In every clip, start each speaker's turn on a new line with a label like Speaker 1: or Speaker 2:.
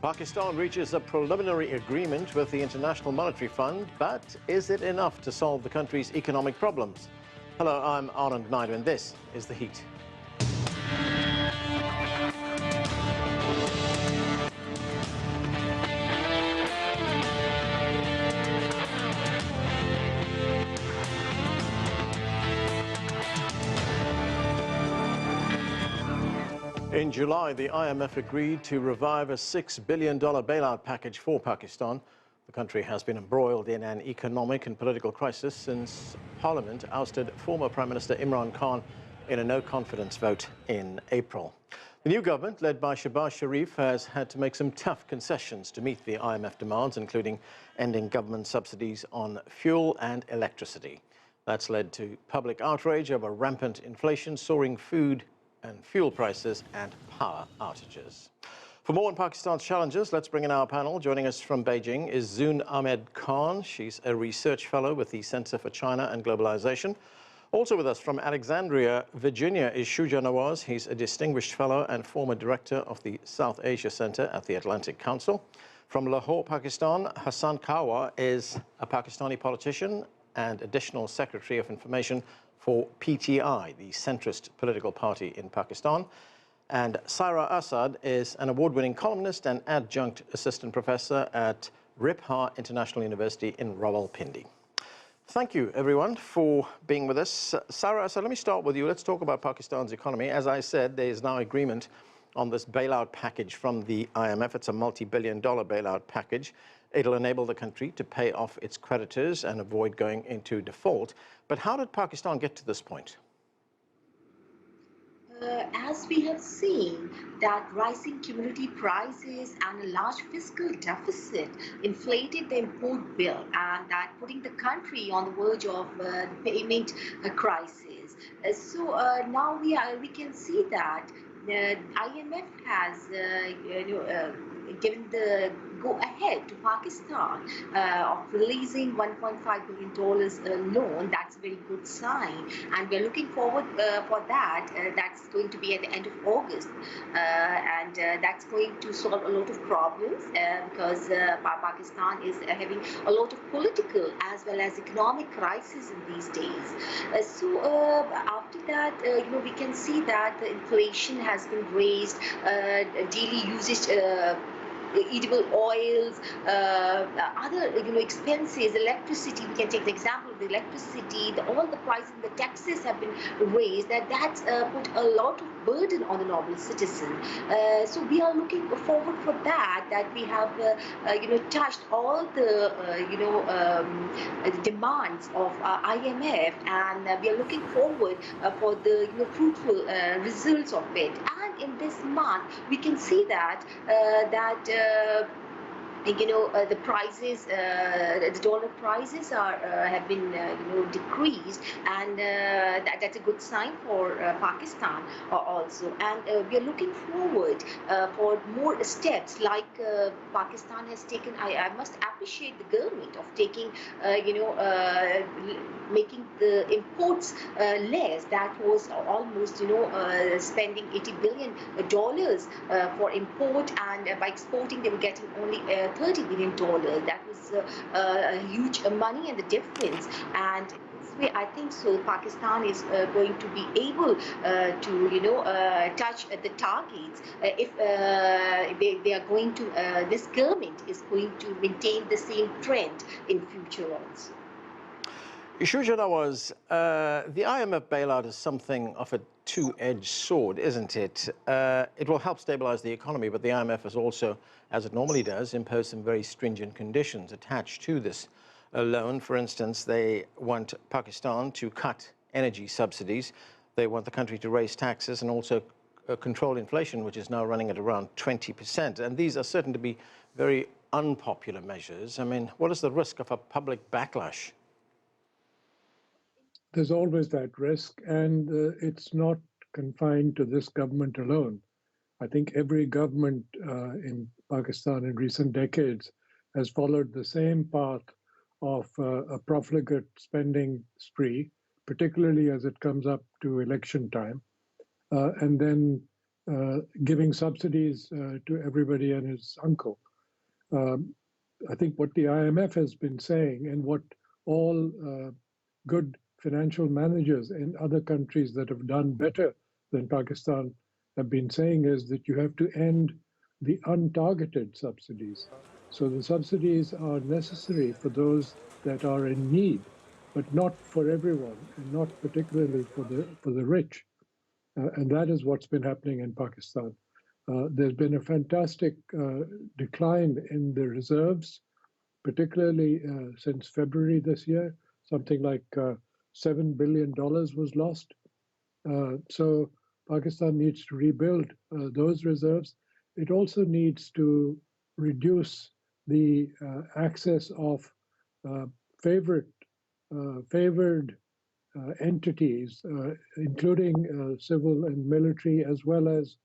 Speaker 1: Pakistan reaches a preliminary agreement with the International Monetary Fund, but is it enough to solve the country's economic problems? Hello, I'm Anand Naidu, and this is The Heat. In July, the IMF agreed to revive a $6 billion bailout package for Pakistan. The country has been embroiled in an economic and political crisis since Parliament ousted former Prime Minister Imran Khan in a no-confidence vote in April. The new government, led by Shehbaz Sharif, has had to make some tough concessions to meet the IMF demands, including ending government subsidies on fuel and electricity. That's led to public outrage over rampant inflation, soaring food and fuel prices, and power outages. For more on Pakistan's challenges, let's bring in our panel. Joining us from Beijing is Zoon Ahmed Khan. She's a research fellow with the Center for China and Globalization. Also with us from Alexandria, Virginia, is Shuja Nawaz. He's a distinguished fellow and former director of the South Asia Center at the Atlantic Council. From Lahore, Pakistan, Hassan Kawa is a Pakistani politician and additional Secretary of Information for PTI, the centrist political party in Pakistan. And Saira Asad is an award-winning columnist and adjunct assistant professor at Riphah International University in Rawalpindi. Thank you, everyone, for being with us. Saira Asad, let me start with you. Let's talk about Pakistan's economy. As I said, there is now agreement on this bailout package from the IMF. It's a multi-billion-dollar bailout package. It'll enable the country to pay off its creditors and avoid going into default. But how did Pakistan get to this point?
Speaker 2: As we have seen, that rising commodity prices and a large fiscal deficit inflated the import bill, and that putting the country on the verge of the payment crisis. Now we can see that the IMF has given the go-ahead to Pakistan of releasing $1.5 billion loan. That's a very good sign, and we're looking forward for that. That's going to be at the end of August, and that's going to solve a lot of problems because Pakistan is having a lot of political as well as economic crisis in these days. After that, we can see that the inflation has been raised, daily usage, edible oils, other expenses, electricity. We can take the example of the electricity. All the prices, the taxes have been raised. That's put a lot of burden on the normal citizen. So we are looking forward for that. That we have touched all the demands of IMF, and we are looking forward for the fruitful results of it. And in this month, we can see that the prices, the dollar prices have been decreased, and that's a good sign for Pakistan also. And we are looking forward for more steps like Pakistan has taken. I must appreciate the government of taking, making the imports less. That was almost spending $80 billion for import, and by exporting they were getting only $30 billion. That was huge money, and the difference. And this way, I think so, Pakistan is going to be able to touch the targets if they are going to. This government is going to maintain the same trend in future also.
Speaker 1: Shuja Nawaz, the IMF bailout is something of a two-edged sword, isn't it? It will help stabilize the economy, but the IMF has also, as it normally does, imposed some very stringent conditions attached to this loan. For instance, they want Pakistan to cut energy subsidies. They want the country to raise taxes and also control inflation, which is now running at around 20%. And these are certain to be very unpopular measures. I mean, what is the risk of a public backlash?
Speaker 3: There's always that risk, and it's not confined to this government alone. I think every government in Pakistan in recent decades has followed the same path of a profligate spending spree, particularly as it comes up to election time, and then giving subsidies to everybody and his uncle. I think what the IMF has been saying and what all good financial managers in other countries that have done better than Pakistan have been saying is that you have to end the untargeted subsidies. So the subsidies are necessary for those that are in need, but not for everyone, and not particularly for the rich. And that is what's been happening in Pakistan. There's been a fantastic decline in the reserves, particularly since February this year. Something like $7 billion was lost. So Pakistan needs to rebuild those reserves. It also needs to reduce the access of favored entities, including civil and military, as well as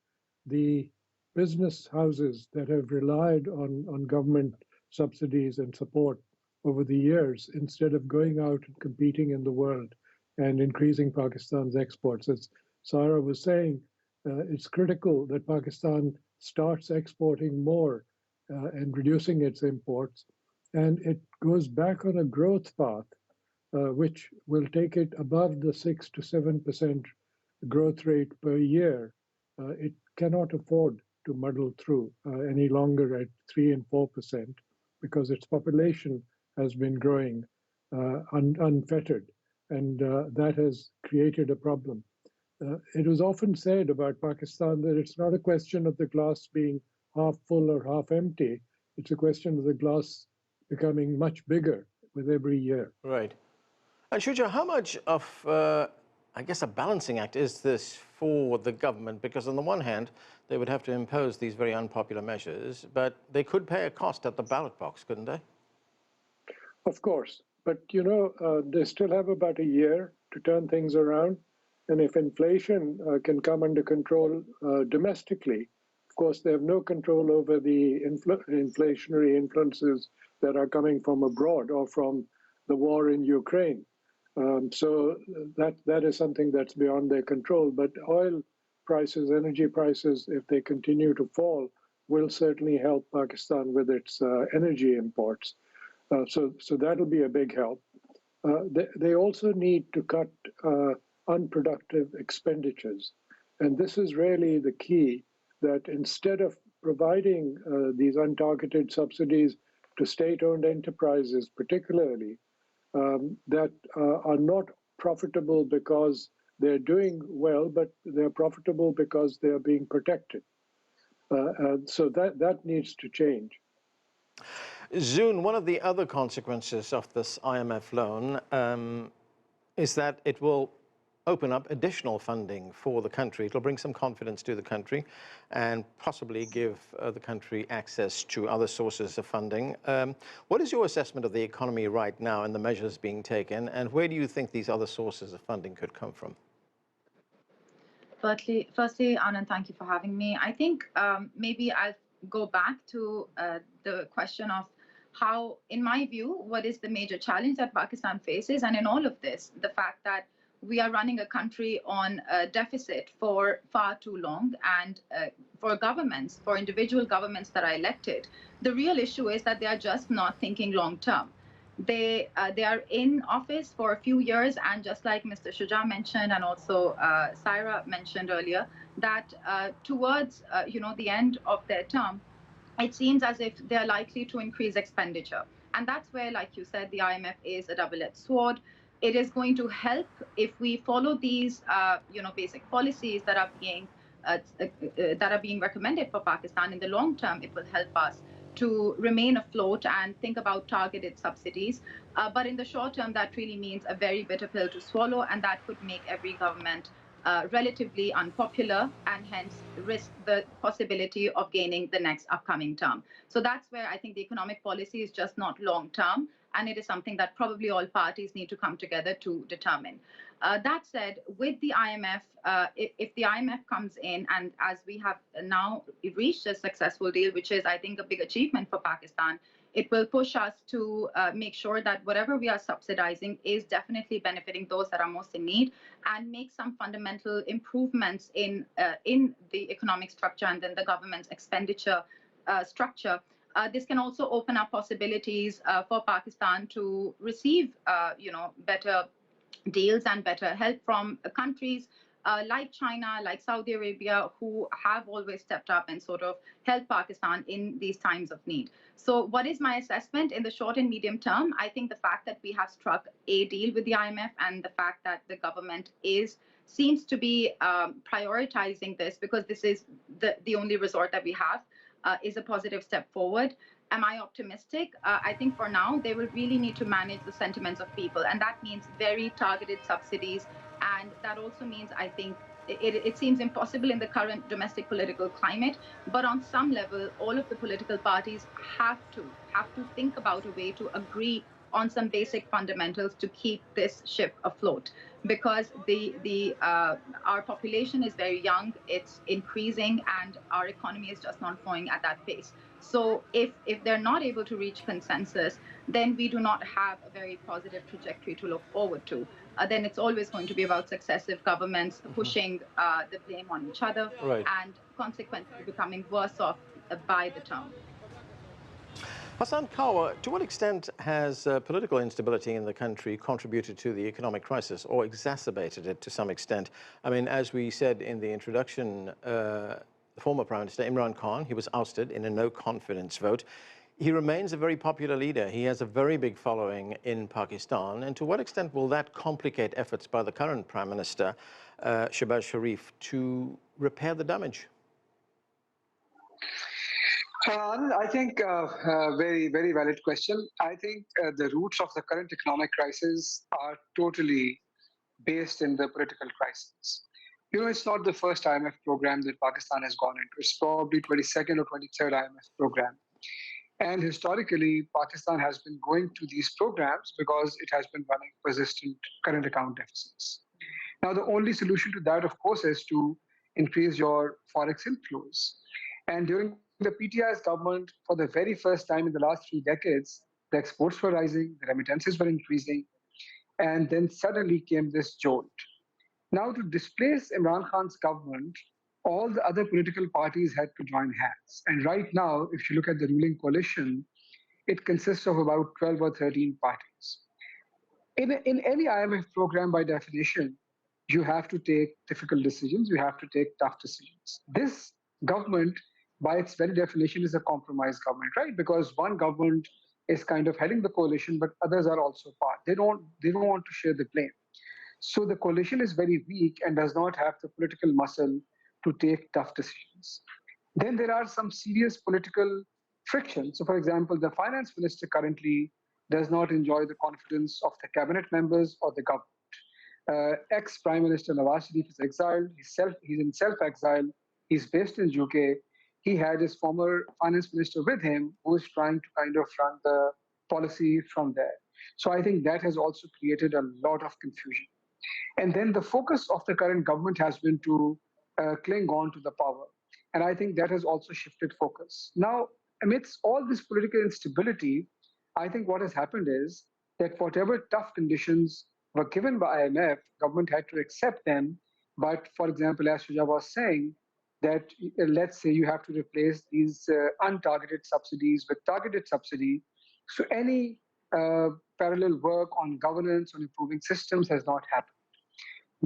Speaker 3: the business houses that have relied on government subsidies and support over the years, instead of going out and competing in the world and increasing Pakistan's exports. As Saira was saying, it's critical that Pakistan starts exporting more and reducing its imports, and it goes back on a growth path, which will take it above the 6 to 7% growth rate per year. It cannot afford to muddle through any longer at 3 and 4%, because its population has been growing unfettered, and that has created a problem. It was often said about Pakistan that it's not a question of the glass being half full or half empty. It's a question of the glass becoming much bigger with every year.
Speaker 1: Right. And Shuja, how much of, I guess, a balancing act is this for the government? Because on the one hand, they would have to impose these very unpopular measures, but they could pay a cost at the ballot box, couldn't they?
Speaker 3: Of course. But, you know, they still have about a year to turn things around. And if inflation can come under control domestically, of course, they have no control over the inflationary influences that are coming from abroad or from the war in Ukraine. So that is something that's beyond their control. But oil prices, energy prices, if they continue to fall, will certainly help Pakistan with its energy imports. So that'll be a big help. They also need to cut unproductive expenditures. And this is really the key, that instead of providing these untargeted subsidies to state-owned enterprises particularly, that are not profitable because they're doing well, but they're profitable because they're being protected. So that needs to change.
Speaker 1: Zoon, one of the other consequences of this IMF loan is that it will open up additional funding for the country. It will bring some confidence to the country and possibly give the country access to other sources of funding. What is your assessment of the economy right now and the measures being taken, and where do you think these other sources of funding could come from?
Speaker 4: Firstly, Anand, thank you for having me. I think maybe I'll go back to the question of how, in my view, what is the major challenge that Pakistan faces? And in all of this, the fact that we are running a country on a deficit for far too long, and for governments, for individual governments that are elected, the real issue is that they are just not thinking long term. They are in office for a few years, and just like Mr. Shuja mentioned, and also Saira mentioned earlier, that towards the end of their term, it seems as if they're likely to increase expenditure. And that's where, like you said, the IMF is a double-edged sword. It is going to help if we follow these, basic policies that are being recommended for Pakistan in the long term. It will help us to remain afloat and think about targeted subsidies. But in the short term, that really means a very bitter pill to swallow, and that could make every government relatively unpopular, and hence risk the possibility of gaining the next upcoming term. So that's where I think the economic policy is just not long term, and it is something that probably all parties need to come together to determine. That said, with the IMF, if the IMF comes in, and as we have now reached a successful deal, which is, I think, a big achievement for Pakistan, It will push us to make sure that whatever we are subsidizing is definitely benefiting those that are most in need, and make some fundamental improvements in the economic structure and then the government's expenditure structure. This can also open up possibilities for Pakistan to receive, better deals and better help from countries like China, like Saudi Arabia, who have always stepped up and sort of helped Pakistan in these times of need. So what is my assessment in the short and medium term? I think the fact that we have struck a deal with the IMF and the fact that the government seems to be prioritizing this, because this is the only resort that we have, is a positive step forward. Am I optimistic? I think for now, they will really need to manage the sentiments of people. And that means very targeted subsidies. And that also means, I think, it seems impossible in the current domestic political climate. But on some level, all of the political parties have to think about a way to agree on some basic fundamentals to keep this ship afloat, because our population is very young, it's increasing, and our economy is just not growing at that pace. So if they're not able to reach consensus, then we do not have a very positive trajectory to look forward to. Then it's always going to be about successive governments pushing the blame on each other,
Speaker 1: Right.
Speaker 4: and consequently becoming worse off by the term.
Speaker 1: Hassan Kawa, to what extent has political instability in the country contributed to the economic crisis or exacerbated it to some extent? I mean, as we said in the introduction, the former Prime Minister Imran Khan, he was ousted in a no-confidence vote. He remains a very popular leader. He has a very big following in Pakistan. And to what extent will that complicate efforts by the current Prime Minister, Shehbaz Sharif, to repair the damage?
Speaker 5: I think very, very valid question. I think the roots of the current economic crisis are totally based in the political crisis. It's not the first IMF program that Pakistan has gone into. It's probably 22nd or 23rd IMF program. And historically, Pakistan has been going to these programs because it has been running persistent current account deficits. Now, the only solution to that, of course, is to increase your forex inflows. And during the PTI's government, for the very first time in the last 3 decades, the exports were rising, the remittances were increasing, and then suddenly came this jolt. Now, to displace Imran Khan's government, all the other political parties had to join hands. And right now, if you look at the ruling coalition, it consists of about 12 or 13 parties. In any IMF program, by definition, you have to take difficult decisions, you have to take tough decisions. This government, by its very definition, is a compromise government, right? Because one government is kind of heading the coalition, but others are also part. They don't want to share the blame. So the coalition is very weak and does not have the political muscle to take tough decisions. Then there are some serious political friction. So, for example, the finance minister currently does not enjoy the confidence of the cabinet members or the government. Ex-Prime Minister Nawaz Sharif is exiled. He's in self-exile. He's based in UK. He had his former finance minister with him, who is trying to kind of run the policy from there. So I think that has also created a lot of confusion. And then the focus of the current government has been to cling on to the power. And I think that has also shifted focus. Now, amidst all this political instability, I think what has happened is that whatever tough conditions were given by IMF, government had to accept them. But for example, as Shuja was saying, that let's say you have to replace these untargeted subsidies with targeted subsidy. So any parallel work on governance, on improving systems has not happened.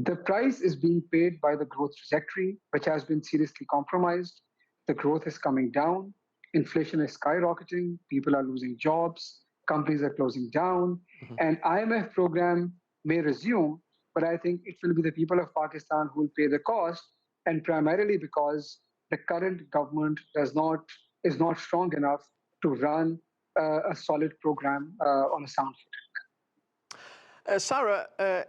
Speaker 5: The price is being paid by the growth trajectory, which has been seriously compromised. The growth is coming down. Inflation is skyrocketing. People are losing jobs. Companies are closing down. And IMF program may resume, but I think it will be the people of Pakistan who will pay the cost, and primarily because the current government is not strong enough to run a solid program on a sound footing.
Speaker 1: Saira,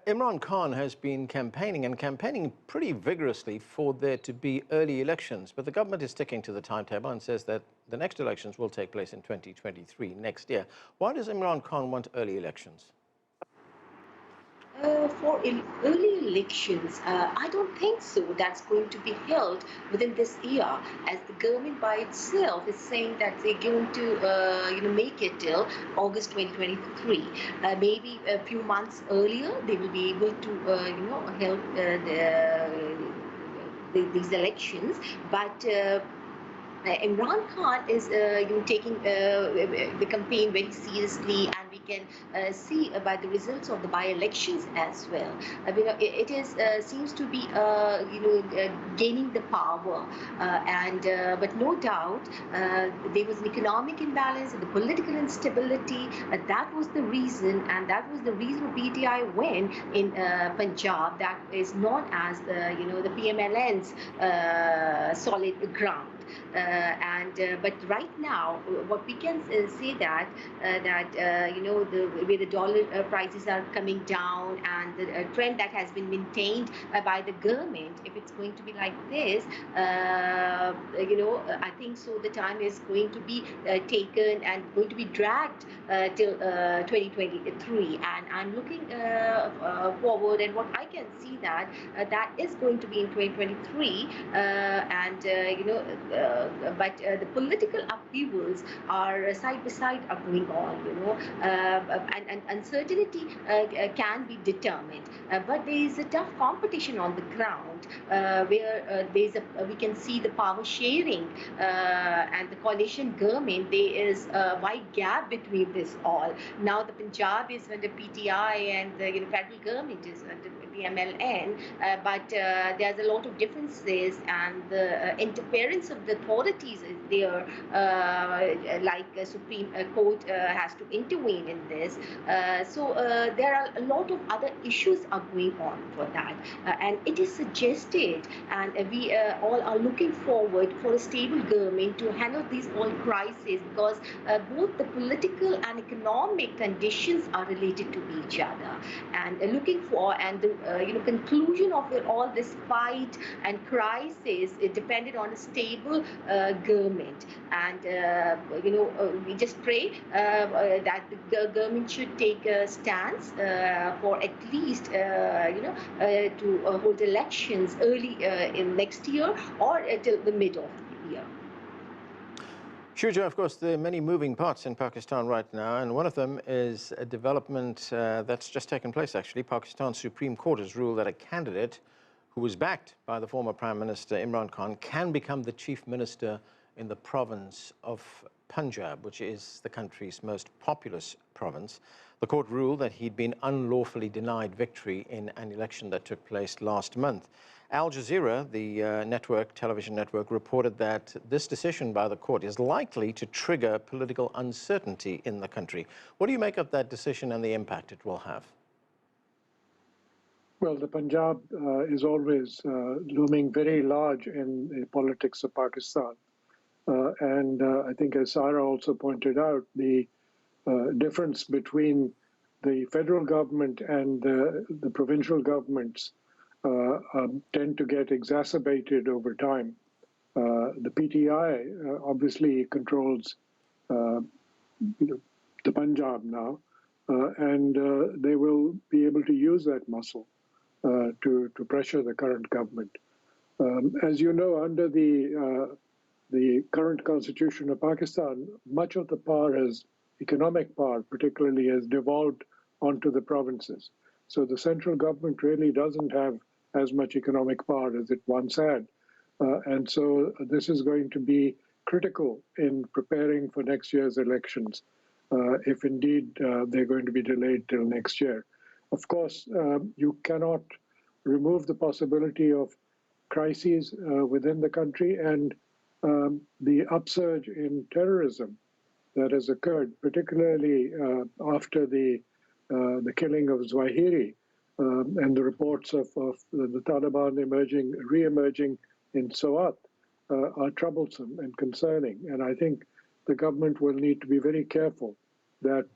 Speaker 1: Imran Khan has been campaigning pretty vigorously for there to be early elections, but the government is sticking to the timetable and says that the next elections will take place in 2023, next year. Why does Imran Khan want early elections?
Speaker 2: For early elections, I don't think so. That's going to be held within this year, as the government by itself is saying that they're going to, make it till August 2023. Maybe a few months earlier, they will be able to, help these elections. But Imran Khan is taking the campaign very seriously, and we can see by the results of the by-elections as well. It is seems to be gaining the power, but no doubt there was an economic imbalance and the political instability. That was the reason, and that was the reason of PTI win in Punjab. That is known as the PMLN's solid ground. But right now, what we can say that the way the dollar prices are coming down, and the trend that has been maintained by the government, if it's going to be like this, I think so. The time is going to be taken and going to be dragged till 2023, and I'm looking forward, and what I can see that that is going to be in 2023, but the political upheavals are side by side are going on, and uncertainty can be determined, but there is a tough competition on the ground, where we can see the power sharing and the coalition government. There is a wide gap between this all. Now the Punjab is under PTI, and the federal government is under PMLN, but there's a lot of differences, and the interference of the authorities is there, like Supreme Court has to intervene in this. So there are a lot of other issues are going on for that, and it is suggested, and we all are looking forward for a stable government to handle these all crises, because both the political and economic conditions are related to each other, and looking for, and the conclusion of all this fight and crisis, it depended on a stable government, and we just pray that the government should take a stance for at least to hold elections early in next year, or till the mid of the year.
Speaker 1: Shuja, of course, there are many moving parts in Pakistan right now, and one of them is a development that's just taken place, actually. Pakistan's Supreme Court has ruled that a candidate who was backed by the former Prime Minister Imran Khan can become the chief minister in the province of Punjab, which is the country's most populous province. The court ruled that he'd been unlawfully denied victory in an election that took place last month. Al Jazeera, the television network, reported that this decision by the court is likely to trigger political uncertainty in the country. What do you make of that decision and the impact it will have?
Speaker 3: Well, the Punjab is always looming very large in the politics of Pakistan. And I think, as Saira also pointed out, the difference between the federal government and the provincial governments tend to get exacerbated over time. The PTI obviously controls the Punjab now, and they will be able to use that muscle to pressure the current government. As you know, under the current constitution of Pakistan, much of the power, economic power particularly, has devolved onto the provinces. So the central government really doesn't have as much economic power as it once had. And so this is going to be critical in preparing for next year's elections, if indeed they're going to be delayed till next year. Of course, you cannot remove the possibility of crises within the country, and the upsurge in terrorism that has occurred, particularly after the killing of Zawahiri and the reports of the Taliban re-emerging in Swat, are troublesome and concerning. And I think the government will need to be very careful that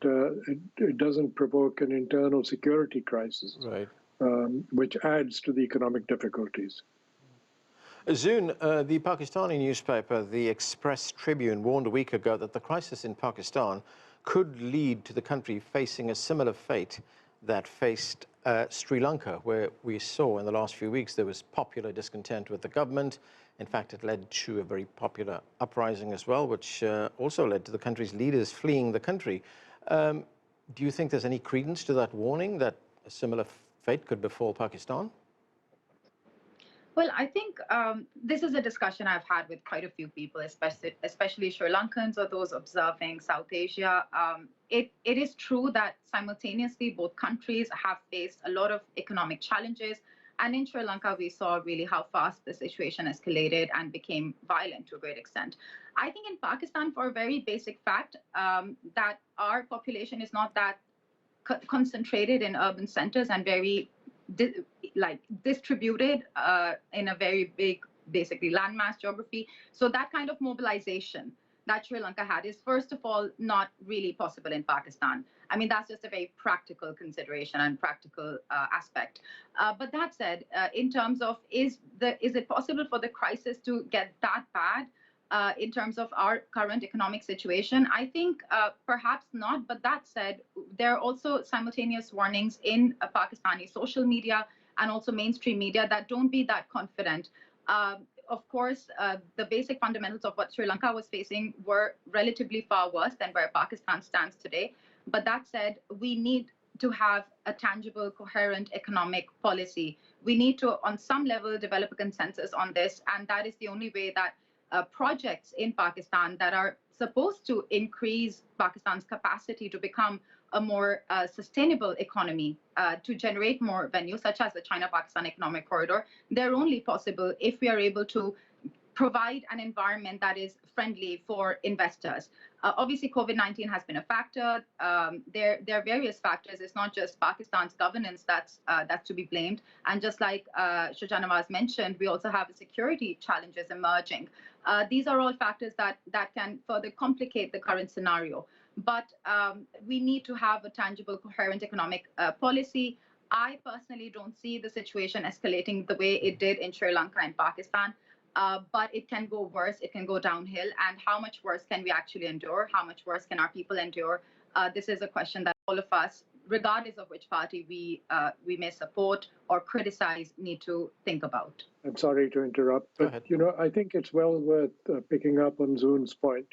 Speaker 3: it doesn't provoke an internal security crisis,
Speaker 1: right,
Speaker 3: which adds to the economic difficulties.
Speaker 1: Zoon, the Pakistani newspaper, the Express Tribune, warned a week ago that the crisis in Pakistan could lead to the country facing a similar fate that faced Sri Lanka, where we saw in the last few weeks there was popular discontent with the government. In fact, it led to a very popular uprising as well, which also led to the country's leaders fleeing the country. Do you think there's any credence to that warning that a similar fate could befall Pakistan?
Speaker 4: Well, I think this is a discussion I've had with quite a few people, especially Sri Lankans or those observing South Asia. It is true that simultaneously both countries have faced a lot of economic challenges. And in Sri Lanka, we saw really how fast the situation escalated and became violent to a great extent. I think in Pakistan, for a very basic fact, that our population is not that concentrated in urban centers and very distributed in a very big, basically landmass geography. So that kind of mobilization that Sri Lanka had is, first of all, not really possible in Pakistan. I mean, that's just a very practical consideration and practical aspect. But that said, in terms of is it possible for the crisis to get that bad? In terms of our current economic situation, I think perhaps not. But that said, there are also simultaneous warnings in Pakistani social media and also mainstream media that don't be that confident. Of course, the basic fundamentals of what Sri Lanka was facing were relatively far worse than where Pakistan stands today. But that said, we need to have a tangible, coherent economic policy. We need to, on some level, develop a consensus on this. And that is the only way that projects in Pakistan that are supposed to increase Pakistan's capacity to become a more sustainable economy, to generate more revenue, such as the China-Pakistan economic corridor, they're only possible if we are able to provide an environment that is friendly for investors. Obviously, COVID-19 has been a factor. There are various factors. It's not just Pakistan's governance that's to be blamed. And just like Shuja Nawaz mentioned, we also have security challenges emerging. These are all factors that can further complicate the current scenario. But we need to have a tangible, coherent economic policy. I personally don't see the situation escalating the way it did in Sri Lanka and Pakistan. But it can go worse, it can go downhill. And how much worse can we actually endure? How much worse can our people endure? This is a question that all of us, regardless of which party we may support or criticize, need to think about.
Speaker 3: I'm sorry to interrupt, but I think it's well worth picking up on Zoon's point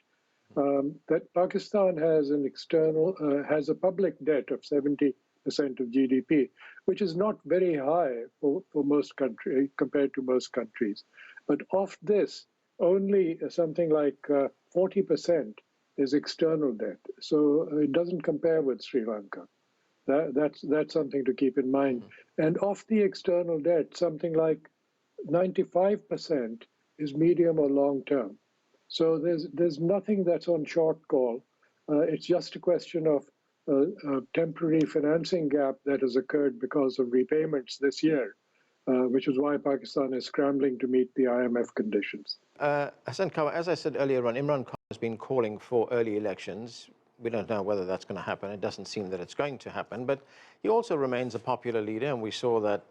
Speaker 3: that Pakistan has has a public debt of 70% of GDP, which is not very high for most countries compared to most countries. But of this, only something like 40% is external debt. So it doesn't compare with Sri Lanka. That's something to keep in mind. And of the external debt, something like 95% is medium or long term. So there's nothing that's on short call. It's just a question of a temporary financing gap that has occurred because of repayments this year, which is why Pakistan is scrambling to meet the IMF conditions.
Speaker 1: Hassan, as I said earlier on, Imran Khan has been calling for early elections. We don't know whether that's going to happen. It doesn't seem that it's going to happen. But he also remains a popular leader, and we saw that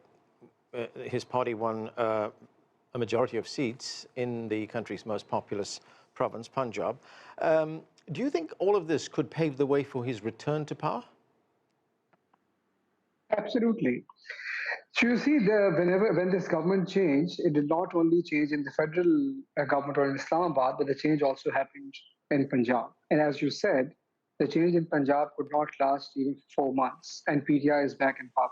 Speaker 1: his party won a majority of seats in the country's most populous province, Punjab. Do you think all of this could pave the way for his return to power?
Speaker 5: Absolutely. So you see, when this government changed, it did not only change in the federal government or in Islamabad, but the change also happened in Punjab. And as you said, the change in Punjab could not last even 4 months, and PTI is back in power.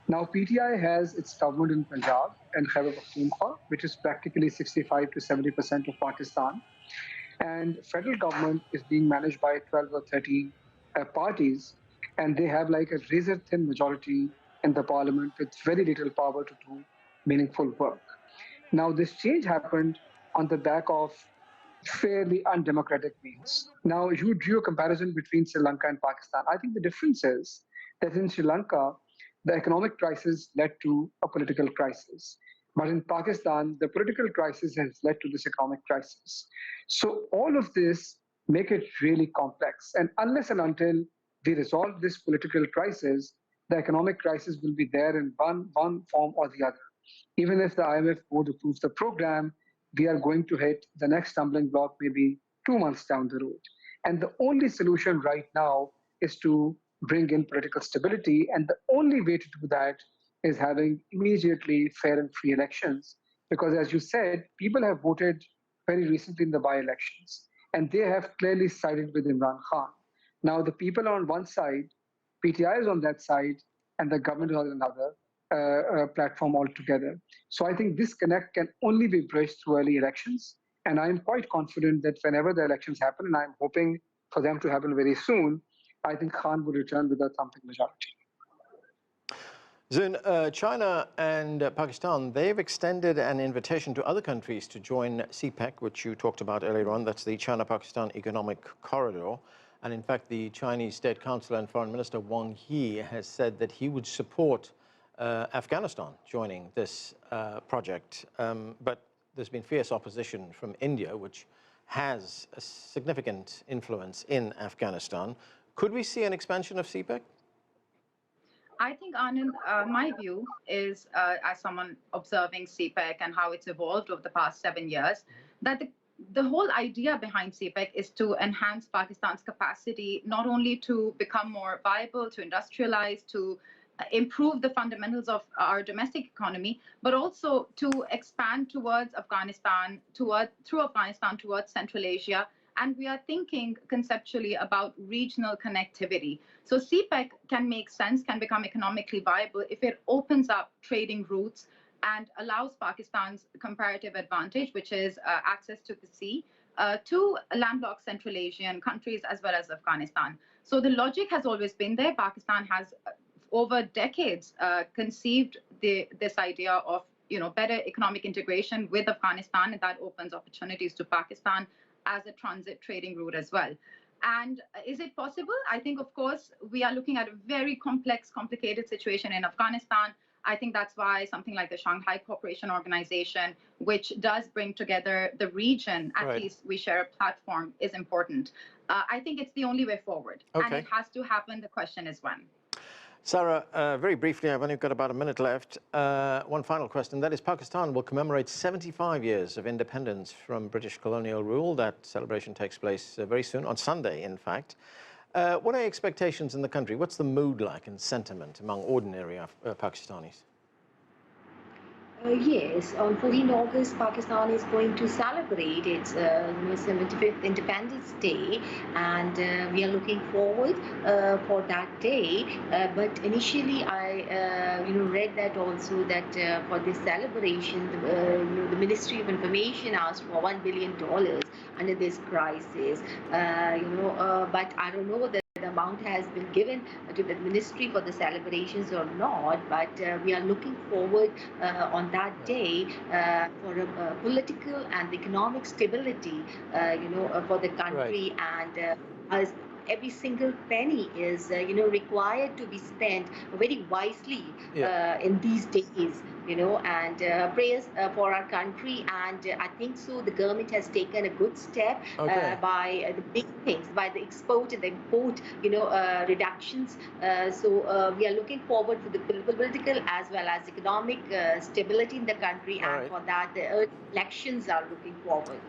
Speaker 5: Now, PTI has its government in Punjab and Khyber Pakhtunkhwa, which is practically 65 to 70% of Pakistan. And federal government is being managed by 12 or 13 parties, and they have like a razor-thin majority in the parliament with very little power to do meaningful work. Now, this change happened on the back of fairly undemocratic means. Now, you drew a comparison between Sri Lanka and Pakistan. I think the difference is that in Sri Lanka, the economic crisis led to a political crisis. But in Pakistan, the political crisis has led to this economic crisis. So all of this make it really complex. And unless and until we resolve this political crisis, the economic crisis will be there in one form or the other. Even if the IMF board approves the program, we are going to hit the next stumbling block maybe 2 months down the road. And the only solution right now is to bring in political stability. And the only way to do that is having immediately fair and free elections. Because as you said, people have voted very recently in the by-elections, and they have clearly sided with Imran Khan. Now, the people are on one side, PTI is on that side, and the government is on another platform altogether. So I think this connect can only be bridged through early elections. And I'm quite confident that whenever the elections happen, and I'm hoping for them to happen very soon, I think Khan will return with a thumping majority.
Speaker 1: Zoon, China and Pakistan, they've extended an invitation to other countries to join CPEC, which you talked about earlier on. That's the China-Pakistan Economic Corridor. And in fact, the Chinese State Councillor and Foreign Minister Wang Yi has said that he would support Afghanistan joining this project. But there's been fierce opposition from India, which has a significant influence in Afghanistan. Could we see an expansion of CPEC?
Speaker 4: I think, Anand, my view is, as someone observing CPEC and how it's evolved over the past 7 years, that the whole idea behind CPEC is to enhance Pakistan's capacity not only to become more viable, to industrialize, to improve the fundamentals of our domestic economy, but also to expand towards Afghanistan, through Afghanistan towards Central Asia. And we are thinking conceptually about regional connectivity. So CPEC can make sense, can become economically viable if it opens up trading routes and allows Pakistan's comparative advantage, which is access to the sea, to landlocked Central Asian countries as well as Afghanistan. So the logic has always been there. Pakistan has, over decades, conceived this idea of better economic integration with Afghanistan, and that opens opportunities to Pakistan as a transit trading route as well. And is it possible? I think, of course, we are looking at a very complex, complicated situation in Afghanistan. I think that's why something like the Shanghai Cooperation Organization, which does bring together the region, at least we share a platform, is important. I think it's the only way forward. Okay. And it has to happen. The question is when.
Speaker 1: Saira, very briefly, I've only got about a minute left. One final question, that is Pakistan will commemorate 75 years of independence from British colonial rule. That celebration takes place very soon, on Sunday, in fact. What are expectations in the country? What's the mood like and sentiment among ordinary Pakistanis?
Speaker 2: Yes, on 14 August, Pakistan is going to celebrate its 75th Independence Day, and we are looking forward for that day. But initially, I read that also that for this celebration, the Ministry of Information asked for $1 billion under this crisis. But I don't know that the amount has been given to the ministry for the celebrations or not, but we are looking forward on that day for a political and economic stability, for the country, and as every single penny is, required to be spent very wisely in these days, and prayers for our country. And I think so the government has taken a good step by the big things, by the export and the import, reductions. So we are looking forward for the political as well as economic stability in the country, and for that the elections are looking forward.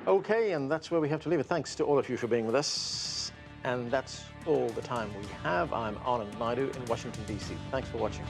Speaker 1: Okay, and that's where we have to leave it. Thanks to all of you for being with us. And that's all the time we have. I'm Anand Naidu in Washington, D.C. Thanks for watching.